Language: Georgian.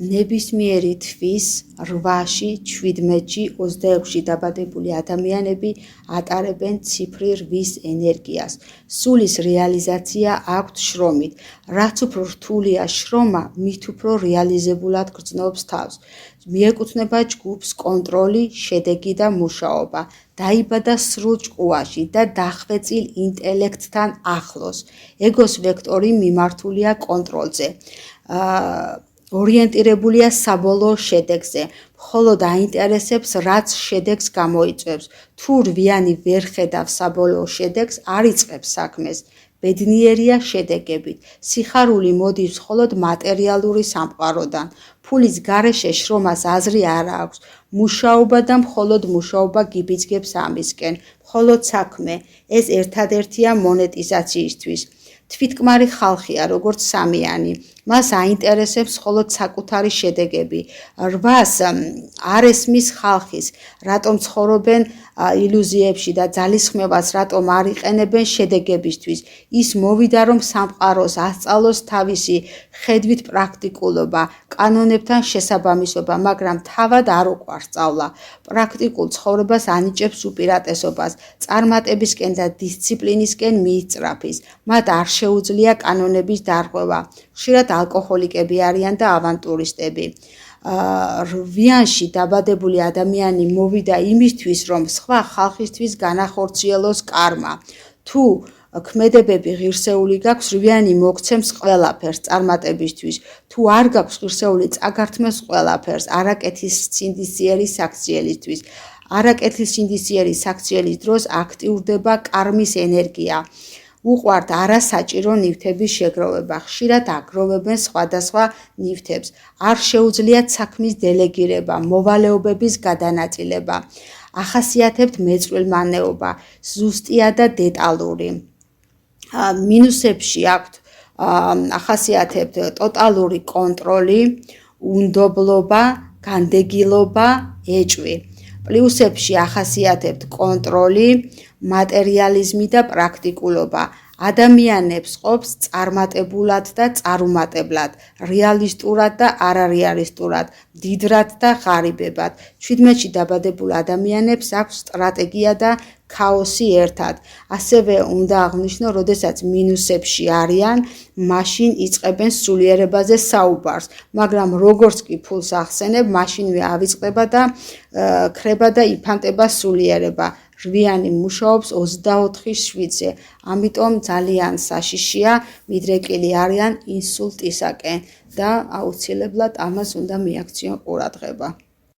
ნებისმიერი თვის 8-ში, 17-ში, 26-ში დაბადებული ადამიანები ატარებენ ციფრი 8-ის ენერგიას. სულის რეალიზაცია აქვთ შრომით. რაც უფრო რთულია შრომა, მით უფრო რეალიზებულად გრძნობს თავს. მიეკუთვნება ჯგუფს კონტროლი, შედეგი და მუშაობა. დაიბადა სრულ ჭკუაში და დახვეწილ ინტელექტთან ახლოს. ეგოს ვექტორი მიმართულია კონტროლზე. ორიენტირებულია საბოლოო შედეგზე, მხოლოდ აინტერესებს, რაც შედეგს გამოიწვევს. თუ რვიანი ვერ ხედავს საბოლოო შედეგს, არ იწყებს საქმეს. ბედნიერია შედეგებით. სიხარული მოდის მხოლოდ მატერიალური სამყაროდან. ფულის გარეშე შრომას აზრი არ აქვს. მუშაობა და მხოლოდ მუშაობა გიბიძგებს ამისკენ. მხოლოდ საქმე. ეს ერთადერთია მონეტიზაციისთვის. თვითკმარი ხალხია, როგორც სამიანი. მას აინტერესებს მხოლოდ საკუთარი შედეგები. 8-ს არ ესმის ხალხის, რატომ ცხოვრობენ ილუზიებში და ძალისხმევას რატომ არ იყენებენ შედეგებისთვის. ის მოვიდა, რომ სამყაროს ასწავლოს თავისი ხედვით პრაქტიკულობა, კანონებთან შესაბამისობა, მაგრამ თავად არ უყვარს სწავლა. პრაქტიკულ ცხოვრებას ანიჭებს უპირატესობას, წარმატებისკენ და დისციპლინისკენ მიისწრაფის. მათ არ შეუძლია კანონების დარღვევა. ხშირად ალკოჰოლიკები არიან და ავანტურისტები. 8-ში დაბადებული ადამიანი მოვიდა იმისთვის, რომ სხვა ხალხისთვის განახორციელოს კარმა. თუ ქმედებები ღირსეული გაქვს, 8-ი მოგცემს ყველაფერს წარმატებისთვის. თუ არ გაქვს ღირსეული, წაგართმევს ყველაფერს არაკეთის სინდისიერი საქციელისთვის. არაკეთის სინდისიერი საქციელის დროს აქტიურდება კარმის ენერგია. უყვართ არასაჭირო ნივთების შეგროვება. ხშირად აგროვებენ სხვადასხვა ნივთებს. არ შეუძლიათ საქმის დელეგირება, მოვალეობების გადანაწილება. ახასიათებთ მეწვრილმანეობა, ზუსტია და დეტალური. მინუსებში აქვთ ახასიათებთ ტოტალური კონტროლი, უნდობლობა, განდეგილობა, ეჭვი. პლუსებში ახასიათებთ კონტროლი, მატერიალიზმი და პრაქტიკულობა. ადამიანებს ყოფს წარმატებულად და წარუმატებლად, რეალისტურად და არარეალისტურად, მდიდრად და ღარიბებად. 17-ში დაბადებულ ადამიანებს აქვს სტრატეგია და ქაოსი ერთად. ასევე უნდა აღნიშნო, როდესაც მინუსებში არიან, მაშინ იწყებენ სულიერებაზე საუბარს, მაგრამ როგორც კი ფულს ახსენებ, მაშინვე ავიწყდება და ქრება და იფანტება სულიერება. 8-ი მუშაობს 24/7-ზე, ამიტომ ძალიან საშიშია, მიდრეკილი არიან ინსულტისაკენ და აუცილებლად ამას უნდა მიაქციონ ყურადღება.